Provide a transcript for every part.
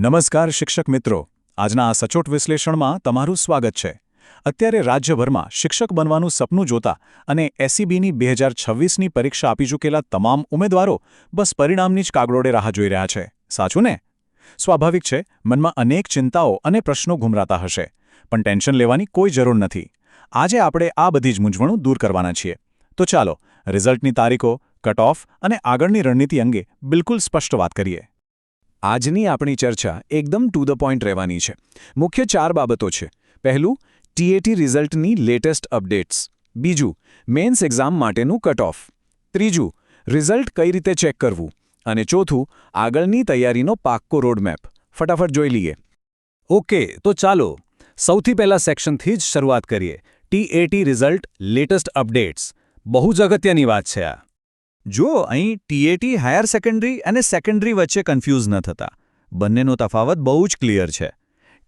નમસ્કાર શિક્ષક મિત્રો, આજના આ સચોટ વિશ્લેષણમાં તમારું સ્વાગત છે. અત્યારે રાજ્યભરમાં શિક્ષક બનવાનું સપનું જોતા અને એસઈબીની 2026ની પરીક્ષા આપી ચૂકેલા તમામ ઉમેદવારો બસ પરિણામની જ કાગડોળે રાહ જોઈ રહ્યા છે. સાચું ને? સ્વાભાવિક છે, મનમાં અનેક ચિંતાઓ અને પ્રશ્નો ઘૂમરાતા હશે, પણ ટેન્શન લેવાની કોઈ જરૂર નથી. આજે આપણે આ બધી જ મૂંઝવણો દૂર કરવાના છીએ. તો ચાલો રિઝલ્ટની તારીખો, કટ ઓફ અને આગળની રણનીતિ અંગે બિલકુલ સ્પષ્ટ વાત કરીએ. આજની આપણી ચર્ચા એકદમ ટુ ધ પોઈન્ટ રહેવાની છે. મુખ્ય 4 બાબતો છે. પહેલું, ટીએટી રિઝલ્ટની લેટેસ્ટ અપડેટ્સ. બીજું, મેન્સ એક્ઝામ માટેનું કટ ઓફ. ત્રીજું, રિઝલ્ટ કઈ રીતે ચેક કરવું. અને ચોથું, આગળની તૈયારીનો પાક્કો રોડમેપ. ફટાફટ જોઈ લઈએ. ઓકે, તો ચાલો સૌથી પહેલા સેક્શનથી જ શરૂઆત કરીએ. TAT result latest updates. બહુ જ અગત્યની વાત છે આ. જો અહીં ટીએટી હાયર સેકન્ડરી અને સેકન્ડરી વચ્ચે કન્ફ્યુઝ ન થતા. બંનેનો તફાવત બહુ જ ક્લિયર છે.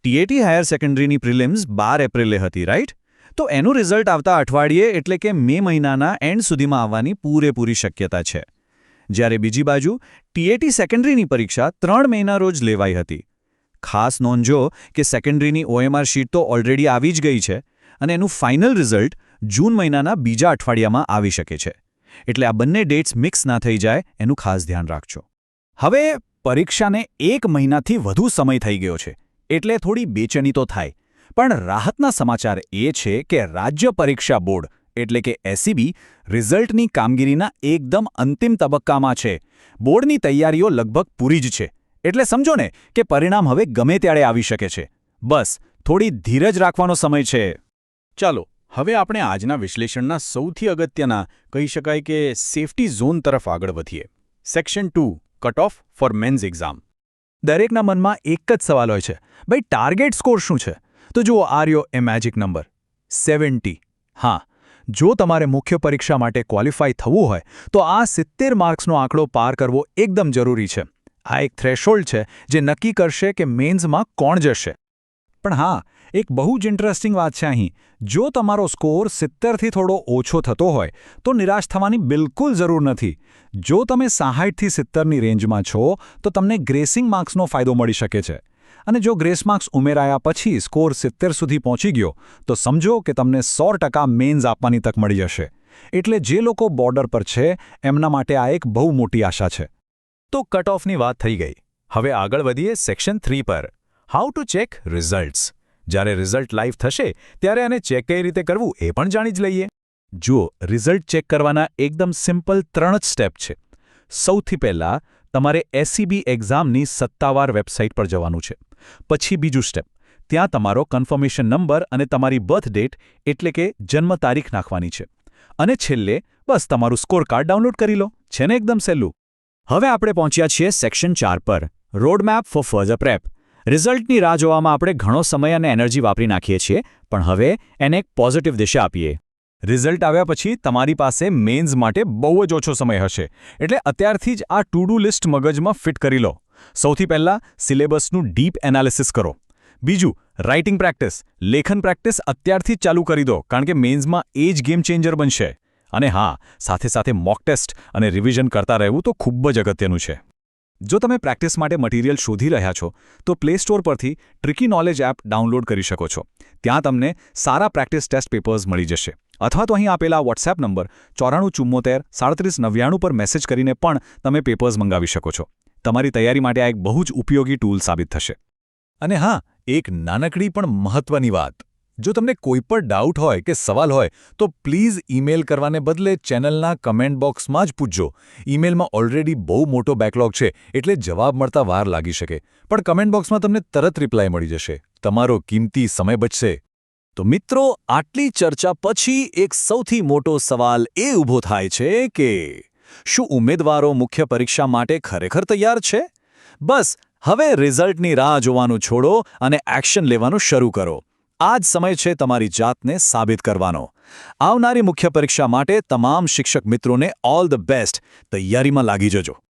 ટીએટી હાયર સેકન્ડરીની પ્રિલિમ્સ 12 એપ્રિલે હતી, રાઈટ? તો એનું રિઝલ્ટ આવતા અઠવાડિયે એટલે કે મે મહિનાના એન્ડ સુધીમાં આવવાની પૂરેપૂરી શક્યતા છે. જ્યારે બીજી બાજુ ટીએટી સેકન્ડરીની પરીક્ષા 3 મહિના રોજ લેવાઈ હતી. ખાસ નોંધજો કે સેકન્ડરીની ઓએમઆર શીટ તો ઓલરેડી આવી જ ગઈ છે અને એનું ફાઇનલ રિઝલ્ટ જૂન મહિનાના બીજા અઠવાડિયામાં આવી શકે છે. એટલે આ બંને ડેટ્સ મિક્સ ના થઈ જાય એનું ખાસ ધ્યાન રાખજો. હવે પરીક્ષાને 1 મહિનાથી વધુ સમય થઈ ગયો છે, એટલે થોડી બેચેની તો થાય. પણ રાહતના સમાચાર એ છે કે રાજ્ય પરીક્ષા બોર્ડ એટલે કે એસઈબી રિઝલ્ટની કામગીરીના એકદમ અંતિમ તબક્કામાં છે. બોર્ડની તૈયારીઓ લગભગ પૂરી જ છે. એટલે સમજો ને કે પરિણામ હવે ગમે ત્યારે આવી શકે છે. બસ થોડી ધીરજ રાખવાનો સમય છે. ચાલો હવે આપણે આજના વિશ્લેષણના સૌથી અગત્યના, કહી શકાય કે સેફટી ઝોન તરફ આગળ વધીએ. Section 2, cut off for mains exam. દરેકના મનમાં એક જ સવાલ હોય છે, ભાઈ ટાર્ગેટ સ્કોર શું છે? તો જુઓ, આ રહ્યો એ મેજિક નંબર 70. હા, જો તમારે મુખ્ય પરીક્ષા માટે ક્વોલિફાય થવું હોય તો આ 70 માર્ક્સનો આંકડો પાર કરવો એકદમ જરૂરી છે. આ એક થ્રેશોલ્ડ છે જે નક્કી કરશે કે મેન્સમાં કોણ જશે. પણ હા, એક બહુ જ ઇન્ટરેસ્ટિંગ વાત છે અહીં. જો તમારો સ્કોર 70થી થોડો ઓછો થતો હોય તો નિરાશ થવાની બિલકુલ જરૂર નથી. જો તમે 60થી 70ની રેન્જમાં છો તો તમને ગ્રેસિંગ માર્ક્સનો ફાયદો મળી શકે છે. અને જો ગ્રેસ માર્ક્સ ઉમેરાયા પછી સ્કોર 70 સુધી પહોંચી ગયો તો સમજો કે તમને 100% મેન્સ આપવાની તક મળી જશે. એટલે જે લોકો બોર્ડર પર છે એમના માટે આ એક બહુ મોટી આશા છે. તો કટ ઓફની વાત થઈ ગઈ. હવે આગળ વધીએ સેક્શન 3 પર. How to check results. જ્યારે રિઝલ્ટ લાઈવ થશે ત્યારે આને ચેક કઈ રીતે કરવું એ પણ જાણી જ લઈએ. જુઓ, રિઝલ્ટ ચેક કરવાના એકદમ સિમ્પલ 3 જ સ્ટેપ છે. સૌથી પહેલાં તમારે એસઈબી એક્ઝામની સત્તાવાર વેબસાઇટ પર જવાનું છે. પછી બીજું સ્ટેપ, ત્યાં તમારો કન્ફર્મેશન નંબર અને તમારી બર્થ ડેટ એટલે કે જન્મ તારીખ નાખવાની છે. અને છેલ્લે બસ તમારું સ્કોર કાર્ડ ડાઉનલોડ કરી લો. છે ને એકદમ સહેલું. હવે આપણે પહોંચ્યા છીએ સેક્શન 4 પર. Roadmap for further prep. રિઝલ્ટની રાહ જોવામાં આપણે ઘણો સમય અને એનર્જી વાપરી નાખીએ છીએ, પણ હવે એને એક પોઝિટિવ દિશા આપીએ. રિઝલ્ટ આવ્યા પછી તમારી પાસે મેન્સ માટે બહુ જ ઓછો સમય હશે, એટલે અત્યારથી જ આ ટુ ડુ લિસ્ટ મગજમાં ફિટ કરી લો. સૌથી પહેલાં સિલેબસનું ડીપ એનાલિસિસ કરો. બીજું, રાઇટિંગ પ્રેક્ટિસ, લેખન પ્રેક્ટિસ અત્યારથી જ ચાલુ કરી દો, કારણ કે મેન્સમાં એ જ ગેમ ચેન્જર બનશે. અને હા, સાથે સાથે મોક ટેસ્ટ અને રિવિઝન કરતા રહેવું તો ખૂબ જ અગત્યનું છે. જો તમે પ્રેક્ટિસ માટે મટીરિયલ શોધી રહ્યા છો તો પ્લે સ્ટોર પરથી ટ્રિકી નોલેજ એપ ડાઉનલોડ કરી શકો છો. ત્યાં તમને સારા પ્રેક્ટિસ ટેસ્ટ પેપર્સ મળી જશે. અથવા તો અહીં આપેલા વોટ્સએપ નંબર 9474 3799 પર મેસેજ કરીને પણ તમે પેપર્સ મંગાવી શકો છો. તમારી તૈયારી માટે આ એક બહુ જ ઉપયોગી ટૂલ સાબિત થશે. અને હા, એક નાનકડી પણ મહત્વની વાત. જો તમને કોઈ પણ ડાઉટ હોય કે સવાલ હોય તો પ્લીઝ ઈમેલ કરવાને બદલે ચેનલના કમેન્ટ બોક્સમાં જ પૂછજો. ઈમેલમાં ઓલરેડી બહુ મોટો બેકલોગ છે, એટલે જવાબ મળતા વાર લાગી શકે. પણ કમેન્ટ બોક્સમાં તમને તરત રિપ્લાય મળી જશે. તમારો કિંમતી સમય બચશે. તો મિત્રો, આટલી ચર્ચા પછી એક સૌથી મોટો સવાલ એ ઊભો થાય છે કે શું ઉમેદવારો મુખ્ય પરીક્ષા માટે ખરેખર તૈયાર છે? બસ હવે રિઝલ્ટની રાહ જોવાનું છોડો અને એક્શન લેવાનું શરૂ કરો. આ જ સમય છે તમારી જાતને સાબિત કરવાનો. આવનારી મુખ્ય પરીક્ષા માટે તમામ શિક્ષક મિત્રોને ઓલ ધ બેસ્ટ. તૈયારીમાં લાગી જજો.